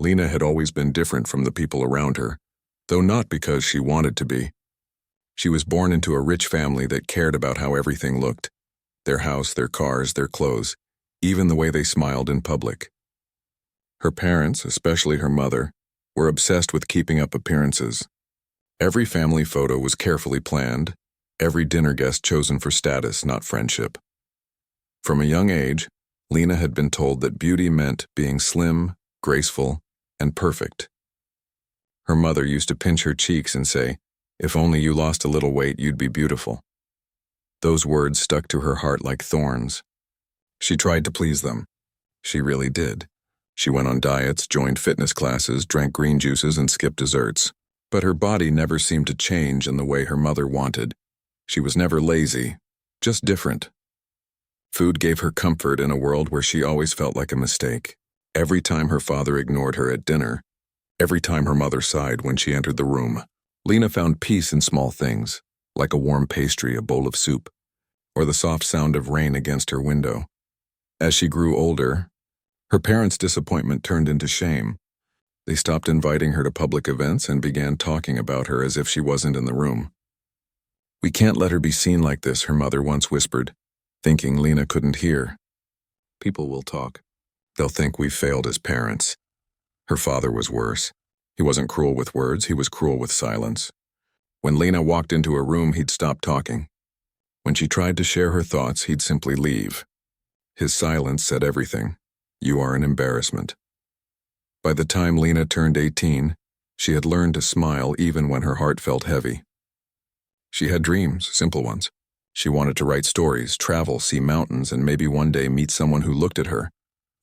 Lena had always been different from the people around her, though not because she wanted to be. She was born into a rich family that cared about how everything looked: their house, their cars, their clothes, even the way they smiled in public. Her parents, especially her mother, were obsessed with keeping up appearances. Every family photo was carefully planned, every dinner guest chosen for status, not friendship. From a young age, Lena had been told that beauty meant being slim, graceful, and perfect. Her mother used to pinch her cheeks and say, "If only you lost a little weight, you'd be beautiful." Those words stuck to her heart like thorns. She tried to please them. She really did. She went on diets, joined fitness classes, drank green juices, and skipped desserts. But her body never seemed to change in the way her mother wanted. She was never lazy, just different. Food gave her comfort in a world where she always felt like a mistake. Every time her father ignored her at dinner, every time her mother sighed when she entered the room, Lena found peace in small things, like a warm pastry, a bowl of soup, or the soft sound of rain against her window. As she grew older, her parents' disappointment turned into shame. They stopped inviting her to public events and began talking about her as if she wasn't in the room. "We can't let her be seen like this," her mother once whispered, thinking Lena couldn't hear. "People will talk. They'll think we've failed as parents." Her father was worse. He wasn't cruel with words, he was cruel with silence. When Lena walked into a room, he'd stop talking. When she tried to share her thoughts, he'd simply leave. His silence said everything. "You are an embarrassment." By the time Lena turned 18, she had learned to smile even when her heart felt heavy. She had dreams, simple ones. She wanted to write stories, travel, see mountains, and maybe one day meet someone who looked at her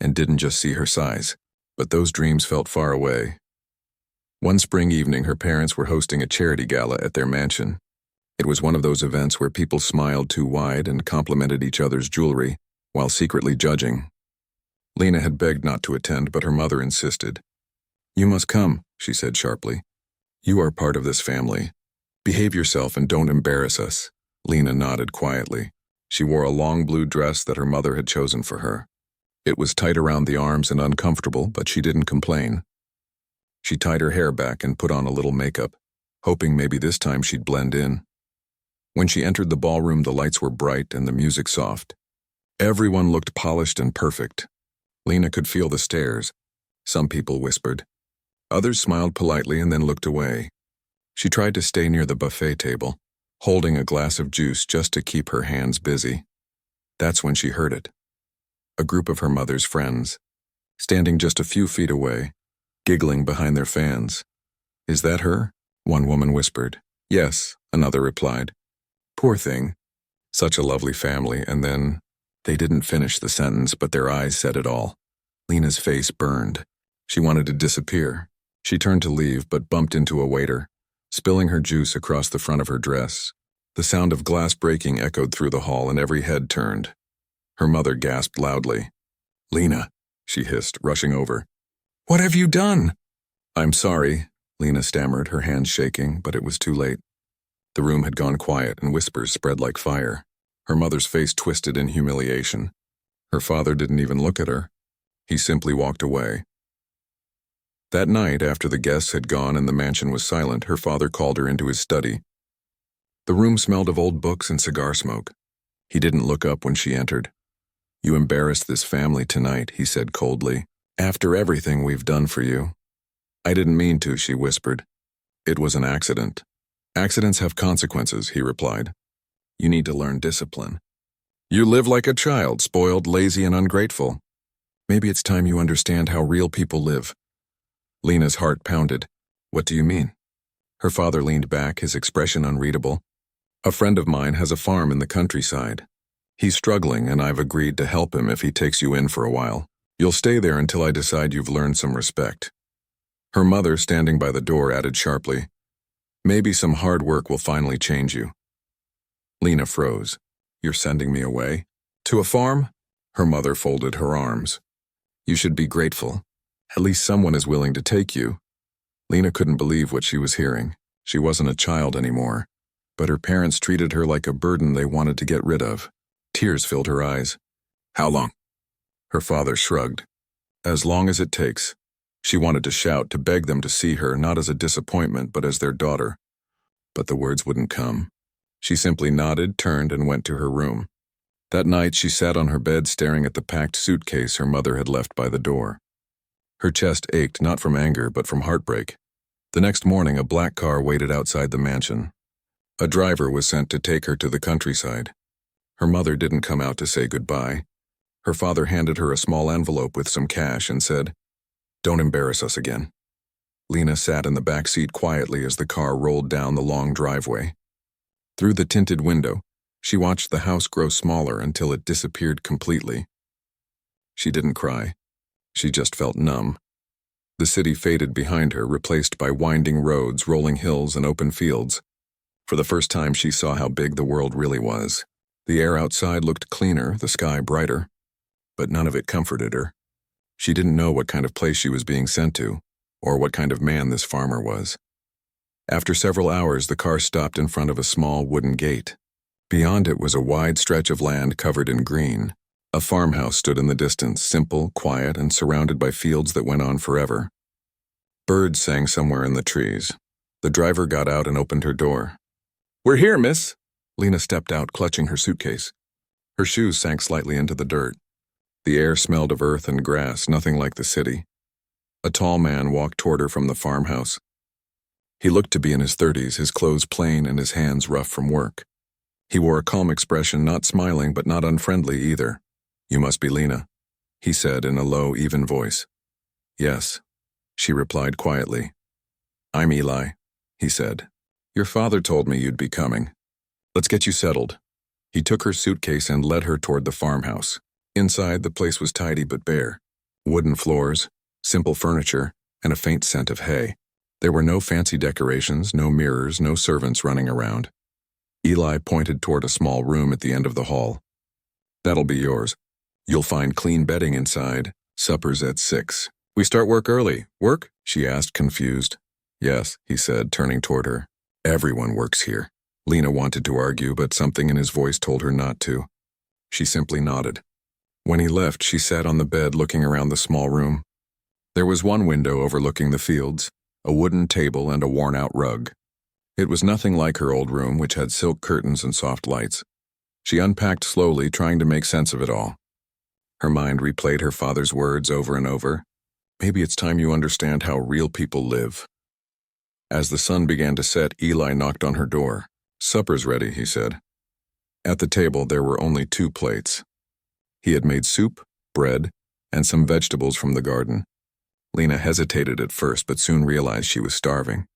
and didn't just see her size. But those dreams felt far away. One spring evening, her parents were hosting a charity gala at their mansion. It was one of those events where people smiled too wide and complimented each other's jewelry while secretly judging. Lena had begged not to attend, but her mother insisted. "You must come," she said sharply. "You are part of this family. Behave yourself and don't embarrass us." Lena nodded quietly. She wore a long blue dress that her mother had chosen for her. It was tight around the arms and uncomfortable, but she didn't complain. She tied her hair back and put on a little makeup, hoping maybe this time she'd blend in. When she entered the ballroom, the lights were bright and the music soft. Everyone looked polished and perfect. Lena could feel the stares. Some people whispered. Others smiled politely and then looked away. She tried to stay near the buffet table, holding a glass of juice just to keep her hands busy. That's when she heard it. A group of her mother's friends, standing just a few feet away, giggling behind their fans. "Is that her?" one woman whispered. "Yes," another replied. "Poor thing. Such a lovely family." And then they didn't finish the sentence, but their eyes said it all. Lena's face burned. She wanted to disappear. She turned to leave, but bumped into a waiter, spilling her juice across the front of her dress. The sound of glass breaking echoed through the hall, and every head turned. Her mother gasped loudly. "Lena," she hissed, rushing over. "What have you done?" "I'm sorry," Lena stammered, her hands shaking, but it was too late. The room had gone quiet, and whispers spread like fire. Her mother's face twisted in humiliation. Her father didn't even look at her. He simply walked away. That night, after the guests had gone and the mansion was silent, her father called her into his study. The room smelled of old books and cigar smoke. He didn't look up when she entered. "You embarrassed this family tonight," he said coldly. "After everything we've done for you." "I didn't mean to," she whispered. "It was an accident." "Accidents have consequences," he replied. "You need to learn discipline. You live like a child, spoiled, lazy, and ungrateful. Maybe it's time you understand how real people live." Lena's heart pounded. "What do you mean?" Her father leaned back, his expression unreadable. "A friend of mine has a farm in the countryside. He's struggling, and I've agreed to help him if he takes you in for a while. You'll stay there until I decide you've learned some respect." Her mother, standing by the door, added sharply, "Maybe some hard work will finally change you." Lena froze. "You're sending me away? To a farm?" Her mother folded her arms. "You should be grateful. At least someone is willing to take you." Lena couldn't believe what she was hearing. She wasn't a child anymore, but her parents treated her like a burden they wanted to get rid of. Tears filled her eyes. "How long?" Her father shrugged. "As long as it takes." She wanted to shout, to beg them to see her, not as a disappointment, but as their daughter. But the words wouldn't come. She simply nodded, turned, and went to her room. That night, she sat on her bed staring at the packed suitcase her mother had left by the door. Her chest ached, not from anger, but from heartbreak. The next morning, a black car waited outside the mansion. A driver was sent to take her to the countryside. Her mother didn't come out to say goodbye. Her father handed her a small envelope with some cash and said, "Don't embarrass us again." Lena sat in the back seat quietly as the car rolled down the long driveway. Through the tinted window, she watched the house grow smaller until it disappeared completely. She didn't cry. She just felt numb. The city faded behind her, replaced by winding roads, rolling hills, and open fields. For the first time, she saw how big the world really was. The air outside looked cleaner, the sky brighter. But none of it comforted her. She didn't know what kind of place she was being sent to, or what kind of man this farmer was. After several hours, the car stopped in front of a small wooden gate. Beyond it was a wide stretch of land covered in green. A farmhouse stood in the distance, simple, quiet, and surrounded by fields that went on forever. Birds sang somewhere in the trees. The driver got out and opened her door. "We're here, miss." Lena stepped out, clutching her suitcase. Her shoes sank slightly into the dirt. The air smelled of earth and grass, nothing like the city. A tall man walked toward her from the farmhouse. He looked to be in his 30s, his clothes plain and his hands rough from work. He wore a calm expression, not smiling but not unfriendly either. "You must be Lena," he said in a low, even voice. "Yes," she replied quietly. "I'm Eli," he said. "Your father told me you'd be coming. Let's get you settled." He took her suitcase and led her toward the farmhouse. Inside, the place was tidy but bare. Wooden floors, simple furniture, and a faint scent of hay. There were no fancy decorations, no mirrors, no servants running around. Eli pointed toward a small room at the end of the hall. "That'll be yours. You'll find clean bedding inside. Supper's at 6. We start work early. Work?" she asked, confused. "Yes," he said, turning toward her. "Everyone works here." Lena wanted to argue, but something in his voice told her not to. She simply nodded. When he left, she sat on the bed looking around the small room. There was one window overlooking the fields, a wooden table and a worn-out rug. It was nothing like her old room, which had silk curtains and soft lights. She unpacked slowly, trying to make sense of it all. Her mind replayed her father's words over and over. "Maybe it's time you understand how real people live." As the sun began to set, Eli knocked on her door. "Supper's ready," he said. At the table, there were only 2 plates. He had made soup, bread, and some vegetables from the garden. Lena hesitated at first, but soon realized she was starving.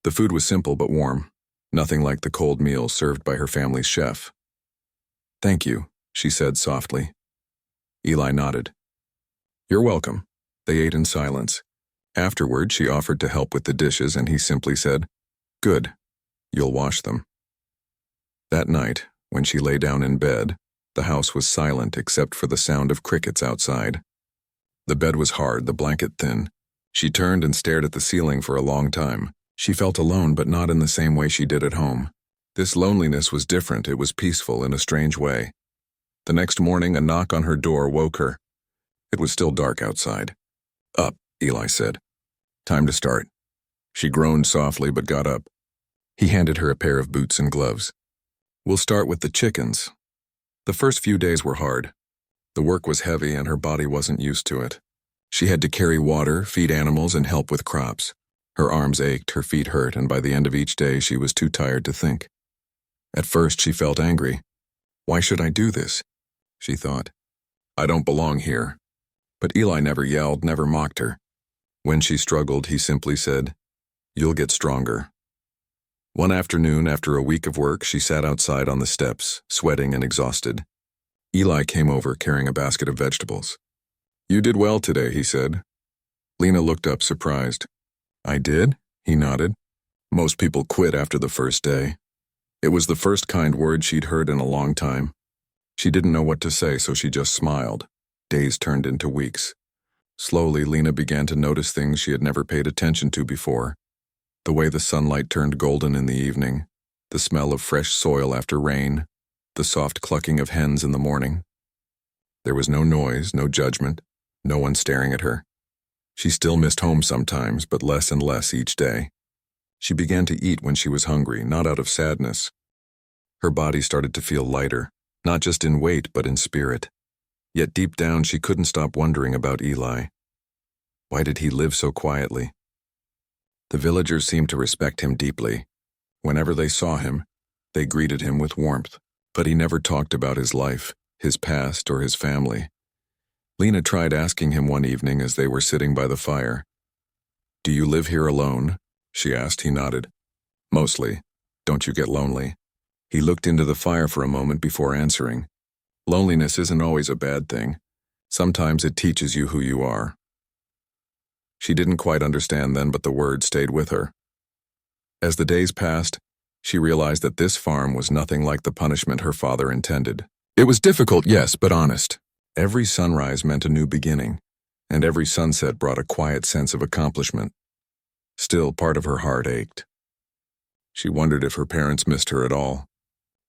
The food was simple but warm, nothing like the cold meal served by her family's chef. "Thank you," she said softly. Eli nodded. "You're welcome." They ate in silence. Afterward, she offered to help with the dishes, and he simply said, "Good. You'll wash them." That night, when she lay down in bed, the house was silent except for the sound of crickets outside. The bed was hard, the blanket thin. She turned and stared at the ceiling for a long time. She felt alone, but not in the same way she did at home. This loneliness was different. It was peaceful in a strange way. The next morning, a knock on her door woke her. It was still dark outside. "Up," Eli said. "Time to start." She groaned softly but got up. He handed her a pair of boots and gloves. "We'll start with the chickens." The first few days were hard. The work was heavy and her body wasn't used to it. She had to carry water, feed animals, and help with crops. Her arms ached, her feet hurt, and by the end of each day she was too tired to think. At first she felt angry. "Why should I do this?" she thought. "I don't belong here." But Eli never yelled, never mocked her. When she struggled, he simply said, "You'll get stronger." One afternoon, after a week of work, she sat outside on the steps, sweating and exhausted. Eli came over carrying a basket of vegetables. "You did well today," he said. Lena looked up, surprised. "I did?" he nodded. Most people quit after the first day. It was the first kind word she'd heard in a long time. She didn't know what to say, so she just smiled. Days turned into weeks. Slowly, Lena began to notice things she had never paid attention to before. The way the sunlight turned golden in the evening, the smell of fresh soil after rain, the soft clucking of hens in the morning. There was no noise, no judgment, no one staring at her. She still missed home sometimes, but less and less each day. She began to eat when she was hungry, not out of sadness. Her body started to feel lighter, not just in weight but in spirit. Yet deep down she couldn't stop wondering about Eli. Why did he live so quietly? The villagers seemed to respect him deeply. Whenever they saw him, they greeted him with warmth, but he never talked about his life, his past, or his family. Lena tried asking him one evening as they were sitting by the fire. "Do you live here alone?" she asked. He nodded. "Mostly. Don't you get lonely?" He looked into the fire for a moment before answering. "Loneliness isn't always a bad thing. Sometimes it teaches you who you are." She didn't quite understand then, but the words stayed with her. As the days passed, she realized that this farm was nothing like the punishment her father intended. It was difficult, yes, but honest. Every sunrise meant a new beginning, and every sunset brought a quiet sense of accomplishment. Still, part of her heart ached. She wondered if her parents missed her at all.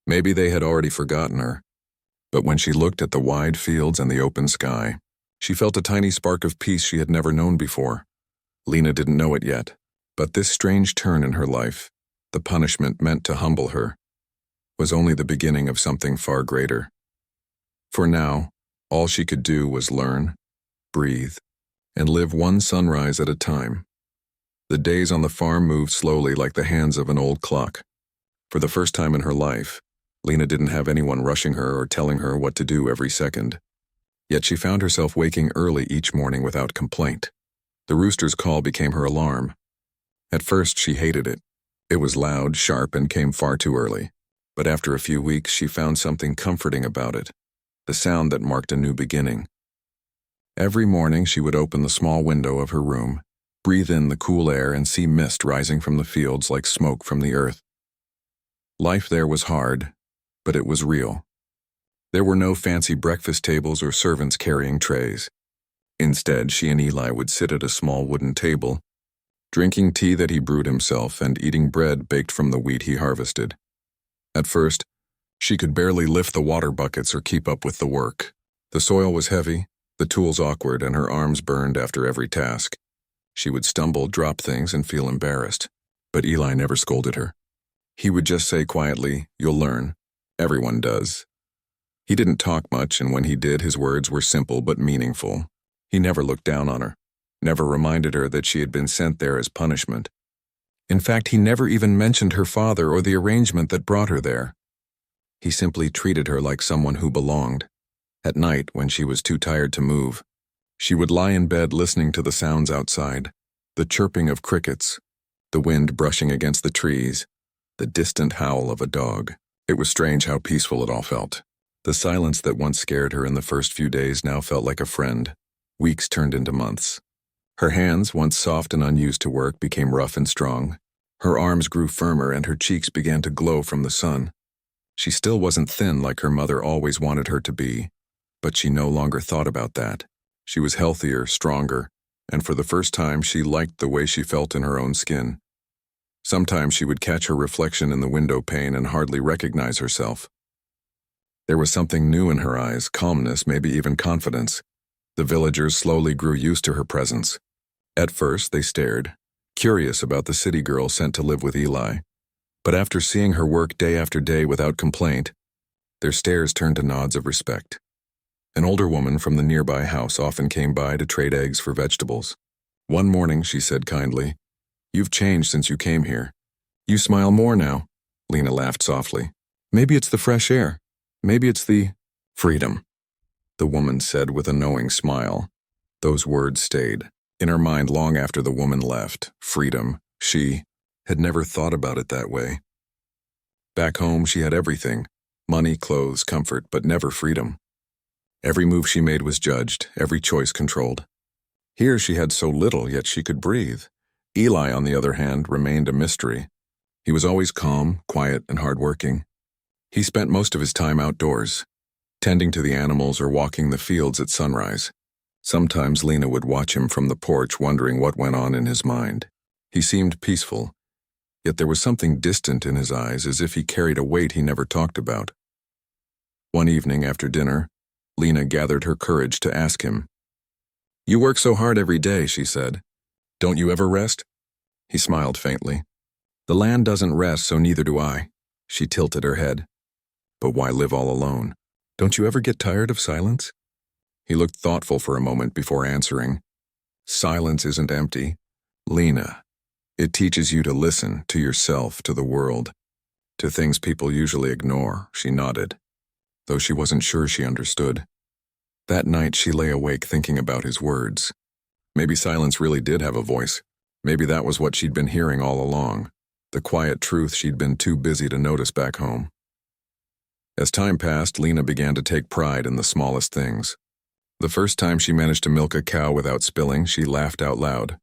Maybe they had already forgotten her. But when she looked at the wide fields and the open sky, she felt a tiny spark of peace she had never known before. Lena didn't know it yet, but this strange turn in her life, the punishment meant to humble her, was only the beginning of something far greater. For now, all she could do was learn, breathe, and live one sunrise at a time. The days on the farm moved slowly like the hands of an old clock. For the first time in her life, Lena didn't have anyone rushing her or telling her what to do every second. Yet she found herself waking early each morning without complaint. The rooster's call became her alarm. At first, she hated it. It was loud, sharp, and came far too early. But after a few weeks, she found something comforting about it. The sound that marked a new beginning. Every morning she would open the small window of her room, breathe in the cool air, and see mist rising from the fields like smoke from the earth. Life there was hard, but it was real. There were no fancy breakfast tables or servants carrying trays. Instead, she and Eli would sit at a small wooden table, drinking tea that he brewed himself and eating bread baked from the wheat he harvested. At first, she could barely lift the water buckets or keep up with the work. The soil was heavy, the tools awkward, and her arms burned after every task. She would stumble, drop things, and feel embarrassed. But Eli never scolded her. He would just say quietly, "You'll learn. Everyone does." He didn't talk much, and when he did, his words were simple but meaningful. He never looked down on her, never reminded her that she had been sent there as punishment. In fact, he never even mentioned her father or the arrangement that brought her there. He simply treated her like someone who belonged. At night, when she was too tired to move, she would lie in bed listening to the sounds outside, the chirping of crickets, the wind brushing against the trees, the distant howl of a dog. It was strange how peaceful it all felt. The silence that once scared her in the first few days now felt like a friend. Weeks turned into months. Her hands, once soft and unused to work, became rough and strong. Her arms grew firmer and her cheeks began to glow from the sun. She still wasn't thin like her mother always wanted her to be, but she no longer thought about that. She was healthier, stronger, and for the first time she liked the way she felt in her own skin. Sometimes she would catch her reflection in the window pane and hardly recognize herself. There was something new in her eyes, calmness, maybe even confidence. The villagers slowly grew used to her presence. At first, they stared, curious about the city girl sent to live with Eli. But after seeing her work day after day without complaint, their stares turned to nods of respect. An older woman from the nearby house often came by to trade eggs for vegetables. One morning, she said kindly, "You've changed since you came here. You smile more now." Lena laughed softly. "Maybe it's the fresh air. Maybe it's the freedom," the woman said with a knowing smile. Those words stayed in her mind long after the woman left. Freedom. She had never thought about it that way. Back home, she had everything: money, clothes, comfort, but never freedom. Every move she made was judged, every choice controlled. Here she had so little, yet she could breathe. Eli, on the other hand, remained a mystery. He was always calm, quiet, and hardworking. He spent most of his time outdoors, tending to the animals or walking the fields at sunrise. Sometimes Lena would watch him from the porch, wondering what went on in his mind. He seemed peaceful, yet there was something distant in his eyes, as if he carried a weight he never talked about. One evening after dinner, Lena gathered her courage to ask him, You work so hard every day, she said. Don't you ever rest? He smiled faintly. The land doesn't rest, so neither do I. She tilted her head. But why live all alone? Don't you ever get tired of silence? He looked thoughtful for a moment before answering. Silence isn't empty. Lena, it teaches you to listen to yourself, to the world, to things people usually ignore, she nodded, though she wasn't sure she understood. That night she lay awake thinking about his words. Maybe silence really did have a voice. Maybe that was what she'd been hearing all along, the quiet truth she'd been too busy to notice back home. As time passed, Lena began to take pride in the smallest things. The first time she managed to milk a cow without spilling, she laughed out loud.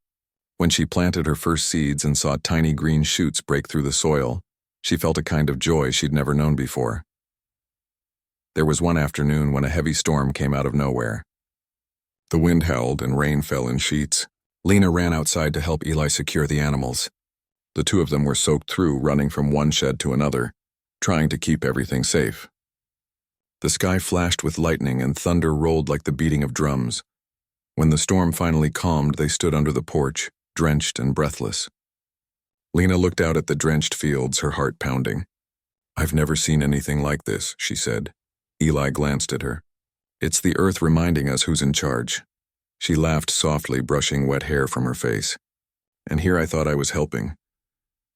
When she planted her first seeds and saw tiny green shoots break through the soil, she felt a kind of joy she'd never known before. There was one afternoon when a heavy storm came out of nowhere. The wind howled and rain fell in sheets. Lena ran outside to help Eli secure the animals. The two of them were soaked through, running from one shed to another, trying to keep everything safe. The sky flashed with lightning and thunder rolled like the beating of drums. When the storm finally calmed, they stood under the porch, drenched and breathless. Lena looked out at the drenched fields, her heart pounding. I've never seen anything like this, she said. Eli glanced at her. It's the earth reminding us who's in charge. She laughed softly, brushing wet hair from her face. And here I thought I was helping.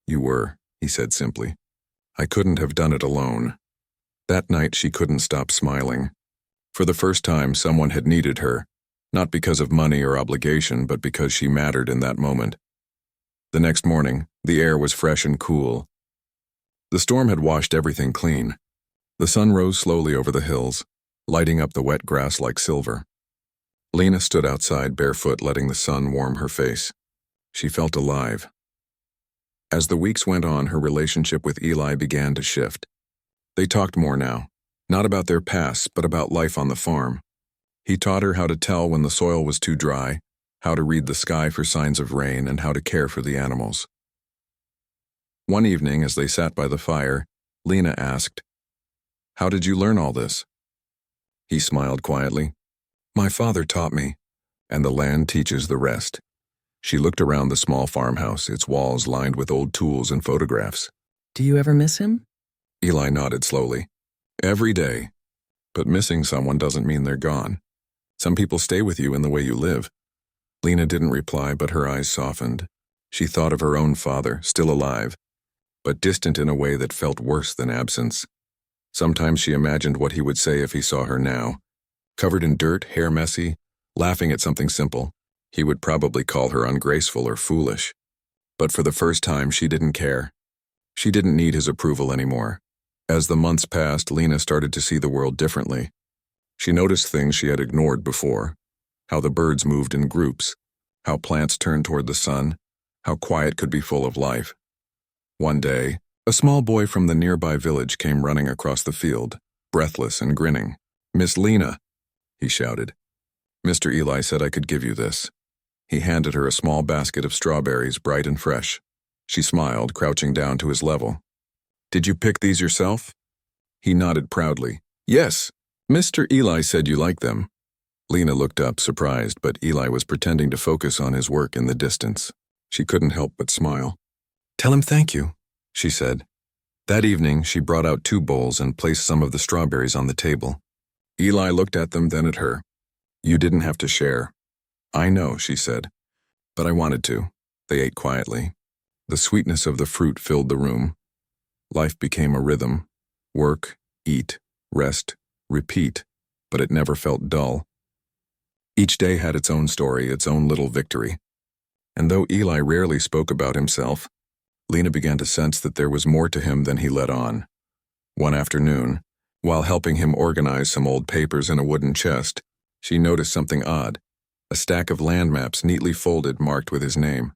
You were, he said simply. I couldn't have done it alone. That night she couldn't stop smiling. For the first time, someone had needed her, not because of money or obligation, but because she mattered in that moment. The next morning, the air was fresh and cool. The storm had washed everything clean. The sun rose slowly over the hills, lighting up the wet grass like silver. Lena stood outside barefoot, letting the sun warm her face. She felt alive. As the weeks went on, her relationship with Eli began to shift. They talked more now, not about their pasts, but about life on the farm. He taught her how to tell when the soil was too dry, how to read the sky for signs of rain, and how to care for the animals. One evening, as they sat by the fire, Lena asked, "How did you learn all this?" He smiled quietly. "My father taught me, and the land teaches the rest." She looked around the small farmhouse, its walls lined with old tools and photographs. Do you ever miss him? Eli nodded slowly. Every day. But missing someone doesn't mean they're gone. Some people stay with you in the way you live. Lena didn't reply, but her eyes softened. She thought of her own father, still alive, but distant in a way that felt worse than absence. Sometimes she imagined what he would say if he saw her now. Covered in dirt, hair messy, laughing at something simple. He would probably call her ungraceful or foolish. But for the first time, she didn't care. She didn't need his approval anymore. As the months passed, Lena started to see the world differently. She noticed things she had ignored before. How the birds moved in groups. How plants turned toward the sun. How quiet could be full of life. One day, a small boy from the nearby village came running across the field, breathless and grinning. "Miss Lena," he shouted. "Mr. Eli said I could give you this." He handed her a small basket of strawberries, bright and fresh. She smiled, crouching down to his level. "Did you pick these yourself?" He nodded proudly. "Yes, Mr. Eli said you liked them." Lena looked up, surprised, but Eli was pretending to focus on his work in the distance. She couldn't help but smile. "Tell him thank you," she said. That evening, she brought out 2 bowls and placed some of the strawberries on the table. Eli looked at them, then at her. "You didn't have to share." "I know," she said, "but I wanted to." They ate quietly. The sweetness of the fruit filled the room. Life became a rhythm. Work, eat, rest, repeat, but it never felt dull. Each day had its own story, its own little victory. And though Eli rarely spoke about himself, Lena began to sense that there was more to him than he let on. One afternoon, while helping him organize some old papers in a wooden chest, she noticed something odd, a stack of land maps neatly folded marked with his name.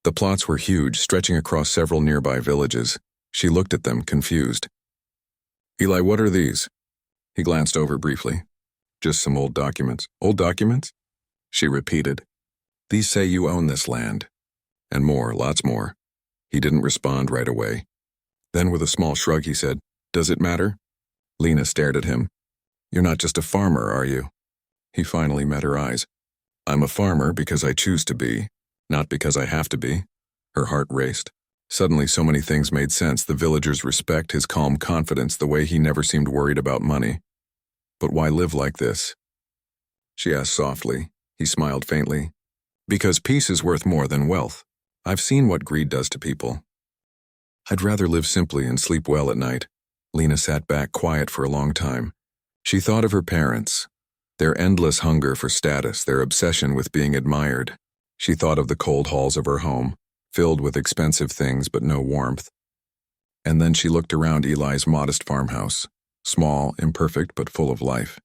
The plots were huge, stretching across several nearby villages. She looked at them, confused. "Eli, what are these?" He glanced over briefly. "Just some old documents." "Old documents?" She repeated. "These say you own this land." And more, lots more. He didn't respond right away. Then with a small shrug he said, "Does it matter?" Lena stared at him. "You're not just a farmer, are you?" He finally met her eyes. I'm a farmer because I choose to be, not because I have to be. Her heart raced. Suddenly so many things made sense. The villagers' respect, his calm confidence, the way he never seemed worried about money. But why live like this? She asked softly. He smiled faintly. Because peace is worth more than wealth. I've seen what greed does to people. I'd rather live simply and sleep well at night. Lena sat back quiet for a long time. She thought of her parents, their endless hunger for status, their obsession with being admired. She thought of the cold halls of her home, filled with expensive things but no warmth. And then she looked around Eli's modest farmhouse, small, imperfect, but full of life.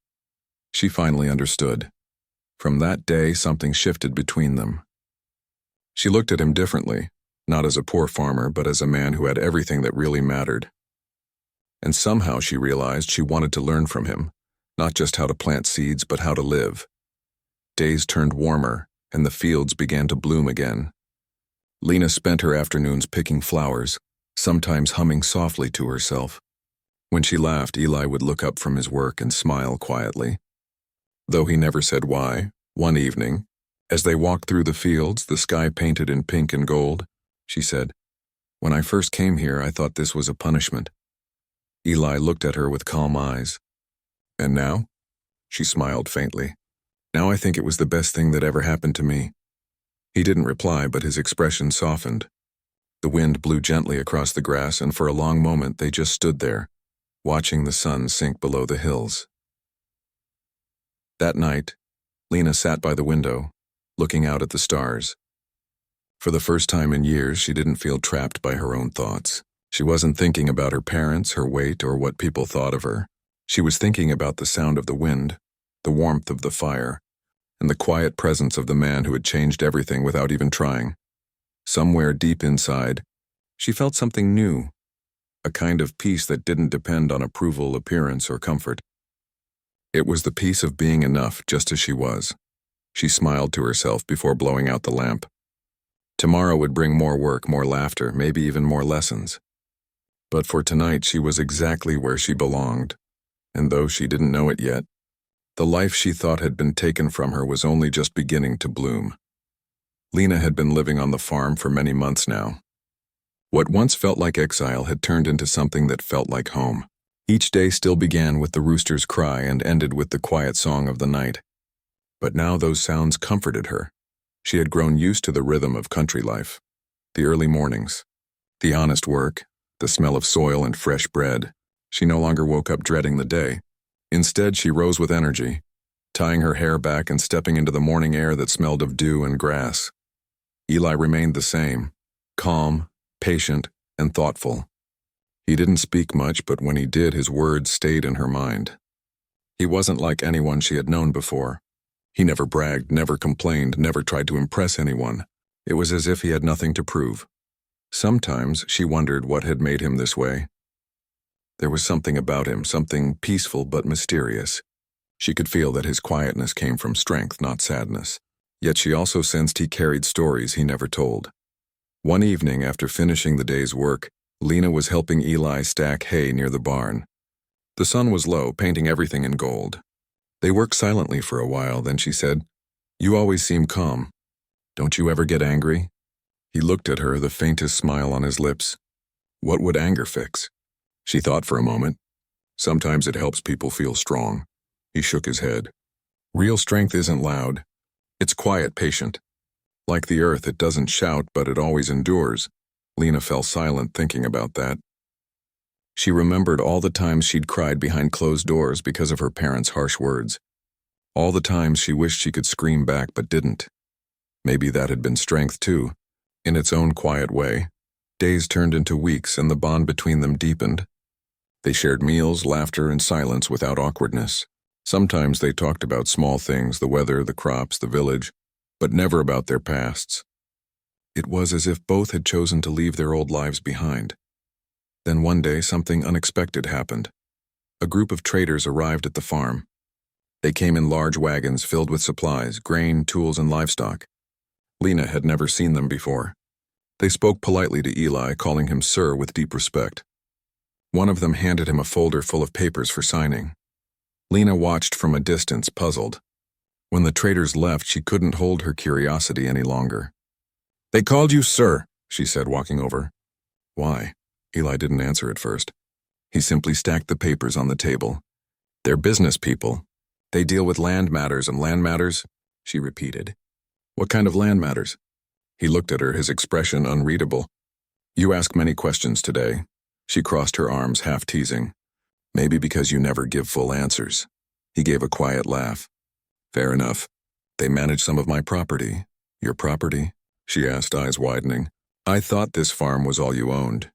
She finally understood. From that day, something shifted between them. She looked at him differently, not as a poor farmer, but as a man who had everything that really mattered. And somehow she realized she wanted to learn from him, not just how to plant seeds, but how to live. Days turned warmer, and the fields began to bloom again. Lena spent her afternoons picking flowers, sometimes humming softly to herself. When she laughed, Eli would look up from his work and smile quietly. Though he never said why, one evening, as they walked through the fields, the sky painted in pink and gold, she said, "When I first came here, I thought this was a punishment." Eli looked at her with calm eyes. "And now?" She smiled faintly. "Now I think it was the best thing that ever happened to me." He didn't reply, but his expression softened. The wind blew gently across the grass, and for a long moment they just stood there, watching the sun sink below the hills. That night, Lena sat by the window, looking out at the stars. For the first time in years, she didn't feel trapped by her own thoughts. She wasn't thinking about her parents, her weight, or what people thought of her. She was thinking about the sound of the wind, the warmth of the fire, and the quiet presence of the man who had changed everything without even trying. Somewhere deep inside, she felt something new, a kind of peace that didn't depend on approval, appearance, or comfort. It was the peace of being enough just as she was. She smiled to herself before blowing out the lamp. Tomorrow would bring more work, more laughter, maybe even more lessons. But for tonight, she was exactly where she belonged. And though she didn't know it yet, the life she thought had been taken from her was only just beginning to bloom. Lena had been living on the farm for many months now. What once felt like exile had turned into something that felt like home. Each day still began with the rooster's cry and ended with the quiet song of the night. But now those sounds comforted her. She had grown used to the rhythm of country life. The early mornings, the honest work, the smell of soil and fresh bread. She no longer woke up dreading the day. Instead, she rose with energy, tying her hair back and stepping into the morning air that smelled of dew and grass. Eli remained the same, calm, patient, and thoughtful. He didn't speak much, but when he did, his words stayed in her mind. He wasn't like anyone she had known before. He never bragged, never complained, never tried to impress anyone. It was as if he had nothing to prove. Sometimes she wondered what had made him this way. There was something about him, something peaceful but mysterious. She could feel that his quietness came from strength, not sadness. Yet she also sensed he carried stories he never told. One evening, after finishing the day's work, Lena was helping Eli stack hay near the barn. The sun was low, painting everything in gold. They worked silently for a while, then she said, "You always seem calm. Don't you ever get angry?" He looked at her, the faintest smile on his lips. What would anger fix? She thought for a moment. Sometimes it helps people feel strong. He shook his head. Real strength isn't loud. It's quiet, patient. Like the earth, it doesn't shout, but it always endures. Lena fell silent thinking about that. She remembered all the times she'd cried behind closed doors because of her parents' harsh words. All the times she wished she could scream back but didn't. Maybe that had been strength too, in its own quiet way. Days turned into weeks and the bond between them deepened. They shared meals, laughter, and silence without awkwardness. Sometimes they talked about small things, the weather, the crops, the village, but never about their pasts. It was as if both had chosen to leave their old lives behind. Then one day, something unexpected happened. A group of traders arrived at the farm. They came in large wagons filled with supplies, grain, tools, and livestock. Lena had never seen them before. They spoke politely to Eli, calling him sir with deep respect. One of them handed him a folder full of papers for signing. Lena watched from a distance, puzzled. When the traders left, she couldn't hold her curiosity any longer. "They called you sir," she said, walking over. "Why?" Eli didn't answer at first. He simply stacked the papers on the table. "They're business people. They deal with land matters and land matters," she repeated. "What kind of land matters?" He looked at her, his expression unreadable. "You ask many questions today." She crossed her arms, half teasing. "Maybe because you never give full answers." He gave a quiet laugh. "Fair enough. They manage some of my property." "Your property?" she asked, eyes widening. "I thought this farm was all you owned."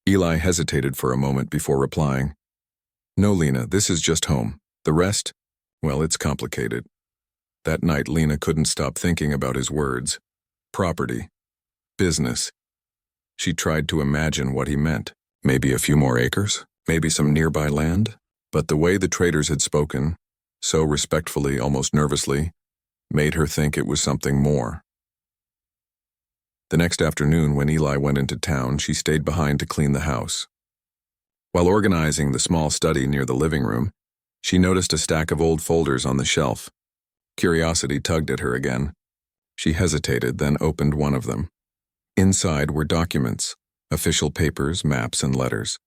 Eli hesitated for a moment before replying. "No, Lena, this is just home. The rest? Well, it's complicated." That night, Lena couldn't stop thinking about his words. Property. Business. She tried to imagine what he meant. Maybe a few more acres? Maybe some nearby land? But the way the traders had spoken, so respectfully, almost nervously, made her think it was something more. The next afternoon, when Eli went into town, she stayed behind to clean the house. While organizing the small study near the living room, she noticed a stack of old folders on the shelf. Curiosity tugged at her again. She hesitated, then opened one of them. Inside were documents, official papers, maps, and letters.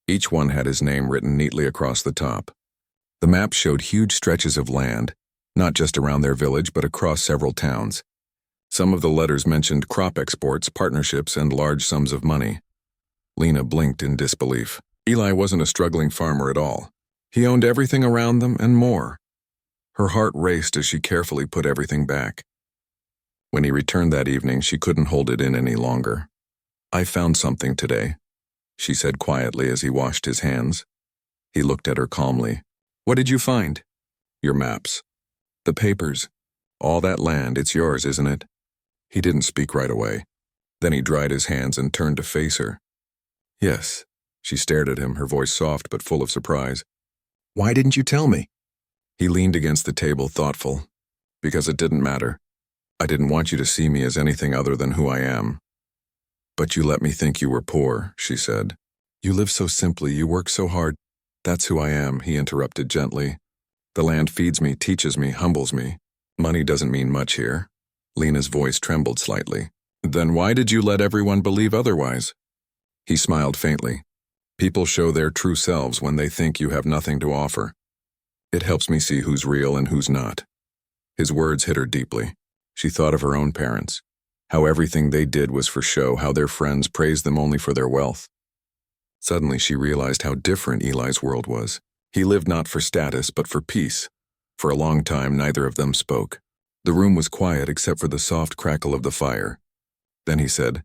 Each one had his name written neatly across the top. The maps showed huge stretches of land, not just around their village, but across several towns. Some of the letters mentioned crop exports, partnerships, and large sums of money. Lena blinked in disbelief. Eli wasn't a struggling farmer at all. He owned everything around them and more. Her heart raced as she carefully put everything back. When he returned that evening, she couldn't hold it in any longer. "I found something today," she said quietly as he washed his hands. He looked at her calmly. "What did you find?" "Your maps. The papers. All that land, it's yours, isn't it?" He didn't speak right away. Then he dried his hands and turned to face her. "Yes." She stared at him, her voice soft but full of surprise. "Why didn't you tell me?" He leaned against the table, thoughtful. "Because it didn't matter. I didn't want you to see me as anything other than who I am." "But you let me think you were poor," she said. "You live so simply, you work so hard." "That's who I am," he interrupted gently. "The land feeds me, teaches me, humbles me. Money doesn't mean much here." Lena's voice trembled slightly. "Then why did you let everyone believe otherwise?" He smiled faintly. "People show their true selves when they think you have nothing to offer. It helps me see who's real and who's not." His words hit her deeply. She thought of her own parents, how everything they did was for show, how their friends praised them only for their wealth. Suddenly she realized how different Eli's world was. He lived not for status, but for peace. For a long time, neither of them spoke. The room was quiet except for the soft crackle of the fire. Then he said,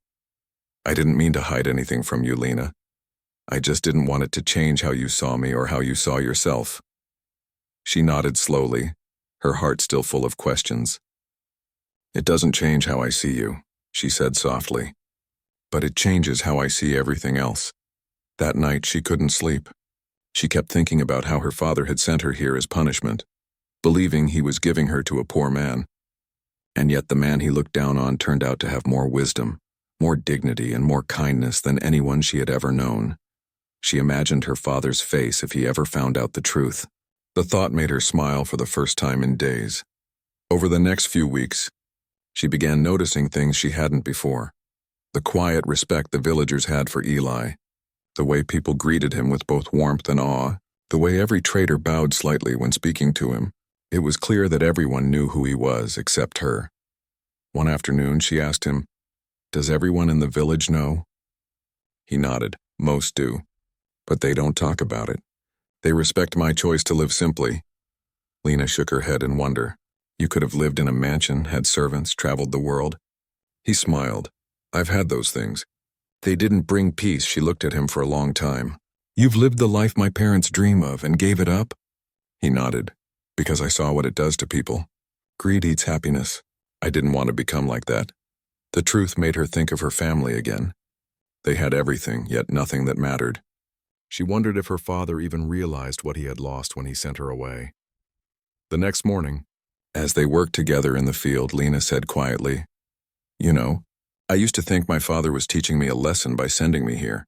"I didn't mean to hide anything from you, Lena. I just didn't want it to change how you saw me or how you saw yourself." She nodded slowly, her heart still full of questions. "It doesn't change how I see you," she said softly. "But it changes how I see everything else." That night she couldn't sleep. She kept thinking about how her father had sent her here as punishment, believing he was giving her to a poor man. And yet the man he looked down on turned out to have more wisdom, more dignity, and more kindness than anyone she had ever known. She imagined her father's face if he ever found out the truth. The thought made her smile for the first time in days. Over the next few weeks, she began noticing things she hadn't before. The quiet respect the villagers had for Eli, the way people greeted him with both warmth and awe, the way every trader bowed slightly when speaking to him. It was clear that everyone knew who he was except her. One afternoon she asked him, "Does everyone in the village know?" He nodded. "Most do. But they don't talk about it. They respect my choice to live simply." Lena shook her head in wonder. "You could have lived in a mansion, had servants, traveled the world." He smiled. "I've had those things. They didn't bring peace." She looked at him for a long time. "You've lived the life my parents dream of and gave it up?" He nodded. "Because I saw what it does to people. Greed eats happiness. I didn't want to become like that." The truth made her think of her family again. They had everything, yet nothing that mattered. She wondered if her father even realized what he had lost when he sent her away. The next morning, as they worked together in the field, Lena said quietly, "You know, I used to think my father was teaching me a lesson by sending me here.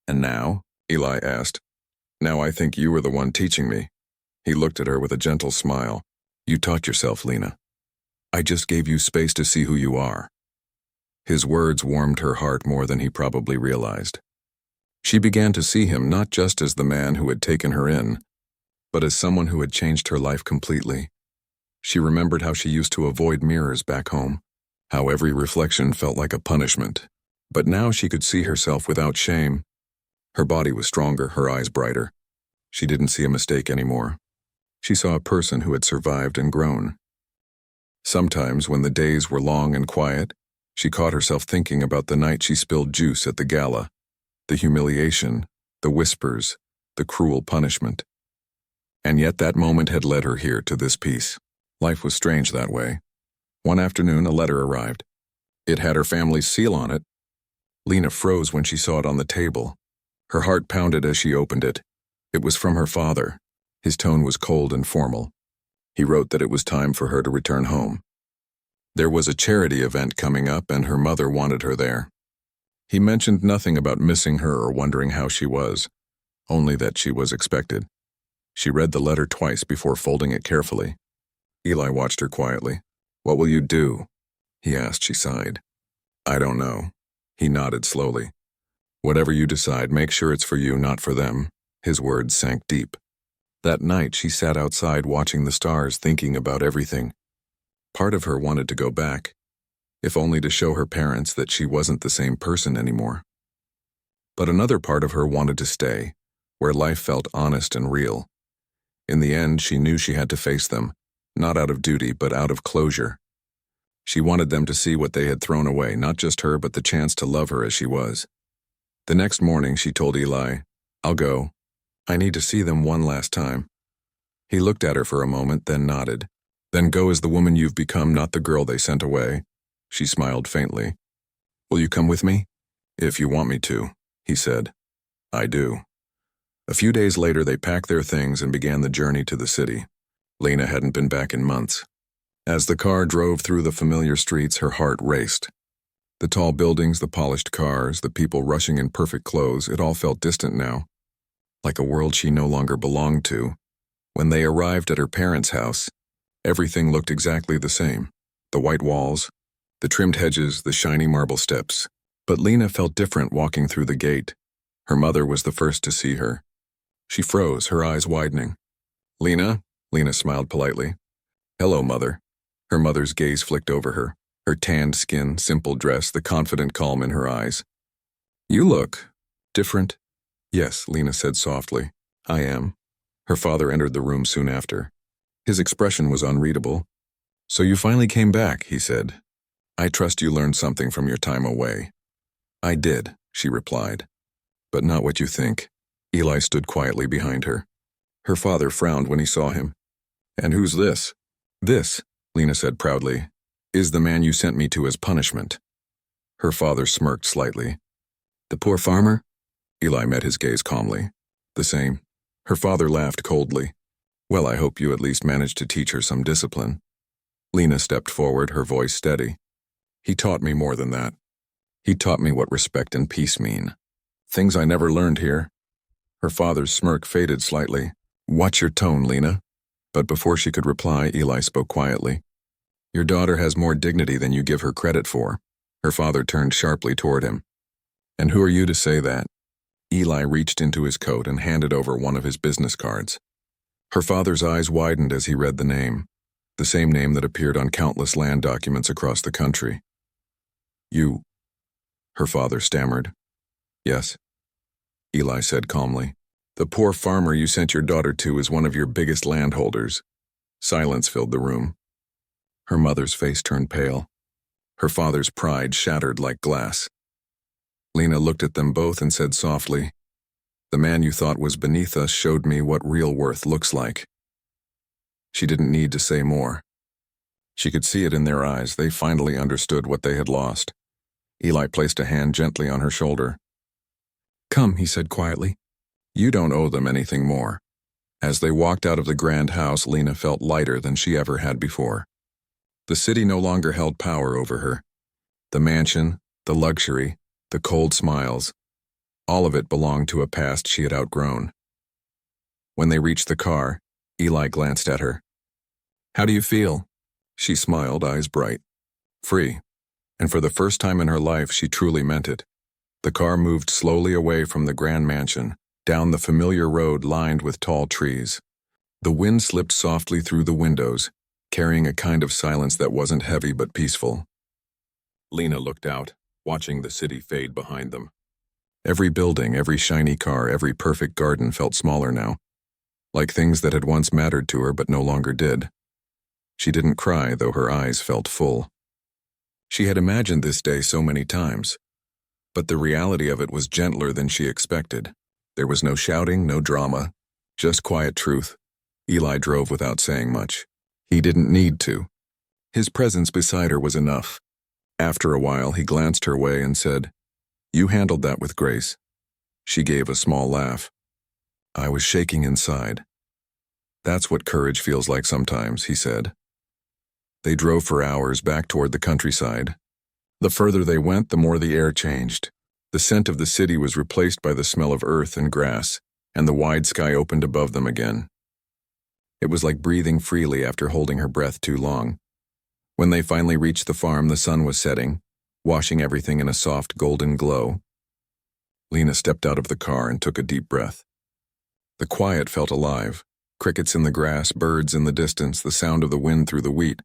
And now?" Eli asked. "Now I think you were the one teaching me." He looked at her with a gentle smile. You taught yourself, Lena. I just gave you space to see who you are. His words warmed her heart more than he probably realized. She began to see him not just as the man who had taken her in, but as someone who had changed her life completely. She remembered how she used to avoid mirrors back home, how every reflection felt like a punishment. But now she could see herself without shame. Her body was stronger, her eyes brighter. She didn't see a mistake anymore. She saw a person who had survived and grown. Sometimes, when the days were long and quiet, she caught herself thinking about the night she spilled juice at the gala, the humiliation, the whispers, the cruel punishment. And yet that moment had led her here to this peace. Life was strange that way. One afternoon, a letter arrived. It had her family's seal on it. Lena froze when she saw it on the table. Her heart pounded as she opened it. It was from her father. His tone was cold and formal. He wrote that it was time for her to return home. There was a charity event coming up and her mother wanted her there. He mentioned nothing about missing her or wondering how she was, only that she was expected. She read the letter twice before folding it carefully. Eli watched her quietly. "What will you do?" he asked. She sighed. "I don't know." He nodded slowly. "Whatever you decide, make sure it's for you, not for them." His words sank deep. That night, she sat outside watching the stars, thinking about everything. Part of her wanted to go back, if only to show her parents that she wasn't the same person anymore. But another part of her wanted to stay, where life felt honest and real. In the end, she knew she had to face them, not out of duty, but out of closure. She wanted them to see what they had thrown away, not just her, but the chance to love her as she was. The next morning, she told Eli, "I'll go. I need to see them one last time." He looked at her for a moment, then nodded. "Then go as the woman you've become, not the girl they sent away." She smiled faintly. "Will you come with me?" "If you want me to," he said. "I do." A few days later, they packed their things and began the journey to the city. Lena hadn't been back in months. As the car drove through the familiar streets, her heart raced. The tall buildings, the polished cars, the people rushing in perfect clothes, it all felt distant now, like a world she no longer belonged to. When they arrived at her parents' house, everything looked exactly the same. The white walls, the trimmed hedges, the shiny marble steps. But Lena felt different walking through the gate. Her mother was the first to see her. She froze, her eyes widening. "Lena?" Lena smiled politely. "Hello, Mother." Her mother's gaze flicked over her, her tanned skin, simple dress, the confident calm in her eyes. "You look different." "Yes," Lena said softly. "I am." Her father entered the room soon after. His expression was unreadable. "So you finally came back," he said. "I trust you learned something from your time away." "I did," she replied. "But not what you think." Eli stood quietly behind her. Her father frowned when he saw him. "And who's this?" "This," Lena said proudly, "is the man you sent me to as punishment." Her father smirked slightly. "The poor farmer?" Eli met his gaze calmly. "The same." Her father laughed coldly. "Well, I hope you at least managed to teach her some discipline." Lena stepped forward, her voice steady. "He taught me more than that. He taught me what respect and peace mean. Things I never learned here." Her father's smirk faded slightly. "Watch your tone, Lena." But before she could reply, Eli spoke quietly. "Your daughter has more dignity than you give her credit for." Her father turned sharply toward him. "And who are you to say that?" Eli reached into his coat and handed over one of his business cards. Her father's eyes widened as he read the name, the same name that appeared on countless land documents across the country. "You," her father stammered. "Yes," Eli said calmly. "The poor farmer you sent your daughter to is one of your biggest landholders." Silence filled the room. Her mother's face turned pale. Her father's pride shattered like glass. Lena looked at them both and said softly, "The man you thought was beneath us showed me what real worth looks like." She didn't need to say more. She could see it in their eyes. They finally understood what they had lost. Eli placed a hand gently on her shoulder. "Come," he said quietly. "You don't owe them anything more." As they walked out of the grand house, Lena felt lighter than she ever had before. The city no longer held power over her. The mansion, the luxury, the cold smiles, all of it belonged to a past she had outgrown. When they reached the car, Eli glanced at her. How do you feel? She smiled, eyes bright. Free. And for the first time in her life, she truly meant it. The car moved slowly away from the grand mansion, down the familiar road lined with tall trees. The wind slipped softly through the windows, carrying a kind of silence that wasn't heavy but peaceful. Lena looked out, watching the city fade behind them. Every building, every shiny car, every perfect garden felt smaller now, like things that had once mattered to her but no longer did. She didn't cry, though her eyes felt full. She had imagined this day so many times, but the reality of it was gentler than she expected. There was no shouting, no drama, just quiet truth. Eli drove without saying much. He didn't need to. His presence beside her was enough. After a while, he glanced her way and said, "You handled that with grace." She gave a small laugh. I was shaking inside. That's what courage feels like sometimes, he said. They drove for hours back toward the countryside. The further they went, the more the air changed. The scent of the city was replaced by the smell of earth and grass, and the wide sky opened above them again. It was like breathing freely after holding her breath too long. When they finally reached the farm, the sun was setting, washing everything in a soft golden glow. Lena stepped out of the car and took a deep breath. The quiet felt alive. Crickets in the grass, birds in the distance, the sound of the wind through the wheat.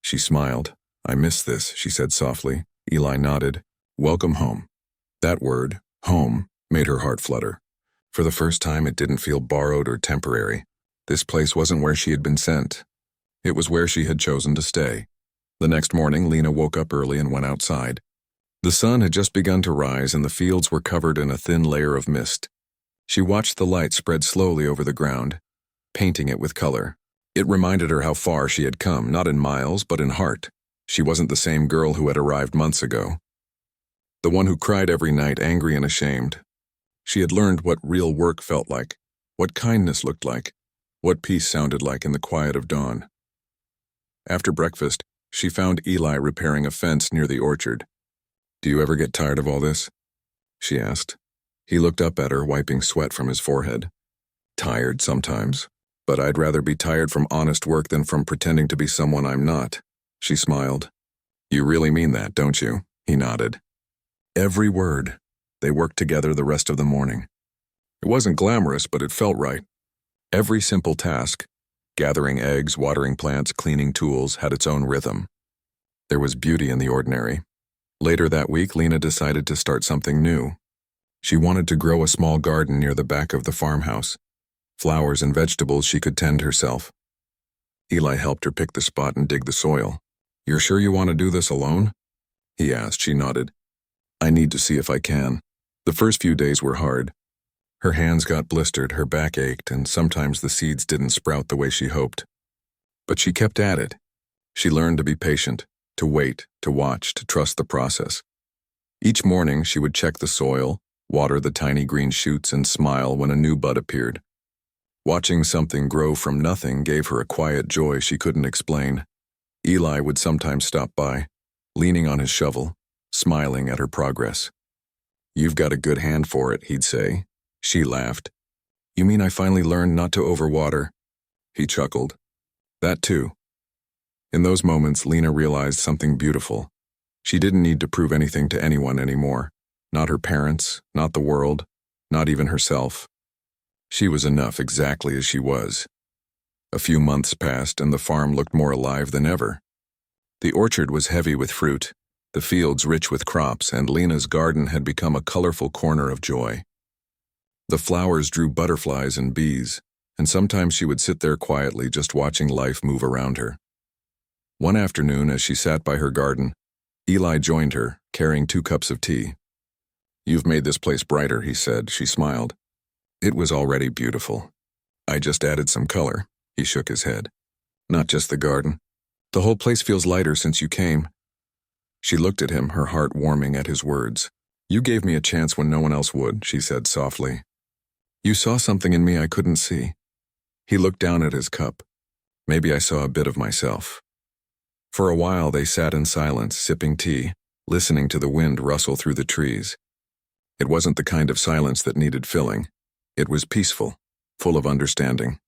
She smiled. I miss this, she said softly. Eli nodded. Welcome home. That word, home, made her heart flutter. For the first time, it didn't feel borrowed or temporary. This place wasn't where she had been sent. It was where she had chosen to stay. The next morning, Lena woke up early and went outside. The sun had just begun to rise and the fields were covered in a thin layer of mist. She watched the light spread slowly over the ground, painting it with color. It reminded her how far she had come, not in miles, but in heart. She wasn't the same girl who had arrived months ago. The one who cried every night, angry and ashamed. She had learned what real work felt like, what kindness looked like, what peace sounded like in the quiet of dawn. After breakfast, she found Eli repairing a fence near the orchard. Do you ever get tired of all this? She asked. He looked up at her, wiping sweat from his forehead. Tired sometimes, but I'd rather be tired from honest work than from pretending to be someone I'm not. She smiled. You really mean that, don't you? He nodded. Every word. They worked together the rest of the morning. It wasn't glamorous, but it felt right. Every simple task, gathering eggs, watering plants, cleaning tools, had its own rhythm. There was beauty in the ordinary. Later that week, Lena decided to start something new. She wanted to grow a small garden near the back of the farmhouse. Flowers and vegetables she could tend herself. Eli helped her pick the spot and dig the soil. You're sure you want to do this alone? He asked. She nodded. I need to see if I can. The first few days were hard. Her hands got blistered, her back ached, and sometimes the seeds didn't sprout the way she hoped. But she kept at it. She learned to be patient, to wait, to watch, to trust the process. Each morning, she would check the soil, water the tiny green shoots, and smile when a new bud appeared. Watching something grow from nothing gave her a quiet joy she couldn't explain. Eli would sometimes stop by, leaning on his shovel, smiling at her progress. You've got a good hand for it, he'd say. She laughed. You mean I finally learned not to overwater? He chuckled. That too. In those moments, Lena realized something beautiful. She didn't need to prove anything to anyone anymore. Not her parents, not the world, not even herself. She was enough exactly as she was. A few months passed and the farm looked more alive than ever. The orchard was heavy with fruit, the fields rich with crops, and Lena's garden had become a colorful corner of joy. The flowers drew butterflies and bees, and sometimes she would sit there quietly just watching life move around her. One afternoon, as she sat by her garden, Eli joined her, carrying 2 cups of tea. You've made this place brighter, he said. She smiled. It was already beautiful. I just added some color. He shook his head. Not just the garden. The whole place feels lighter since you came. She looked at him, her heart warming at his words. You gave me a chance when no one else would, she said softly. You saw something in me I couldn't see. He looked down at his cup. Maybe I saw a bit of myself. For a while they sat in silence, sipping tea, listening to the wind rustle through the trees. It wasn't the kind of silence that needed filling. It was peaceful, full of understanding.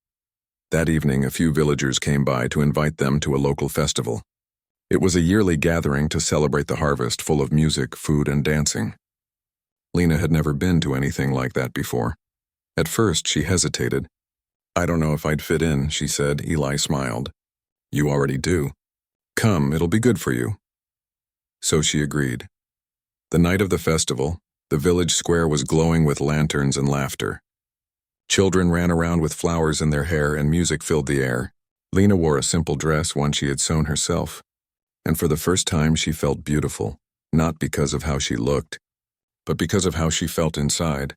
That evening, a few villagers came by to invite them to a local festival. It was a yearly gathering to celebrate the harvest, full of music, food, and dancing. Lena had never been to anything like that before. At first, she hesitated. "I don't know if I'd fit in," she said. Eli smiled. "You already do. Come, it'll be good for you." So she agreed. The night of the festival, the village square was glowing with lanterns and laughter. Children ran around with flowers in their hair and music filled the air. Lena wore a simple dress, one she had sewn herself. And for the first time she felt beautiful, not because of how she looked, but because of how she felt inside.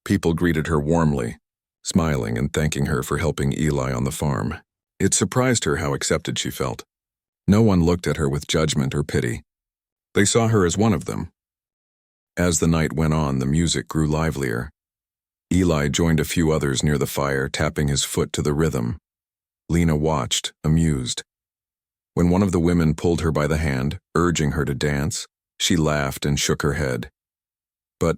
People greeted her warmly, smiling and thanking her for helping Eli on the farm. It surprised her how accepted she felt. No one looked at her with judgment or pity. They saw her as one of them. As the night went on, the music grew livelier. Eli joined a few others near the fire, tapping his foot to the rhythm. Lena watched, amused. When one of the women pulled her by the hand, urging her to dance, she laughed and shook her head. But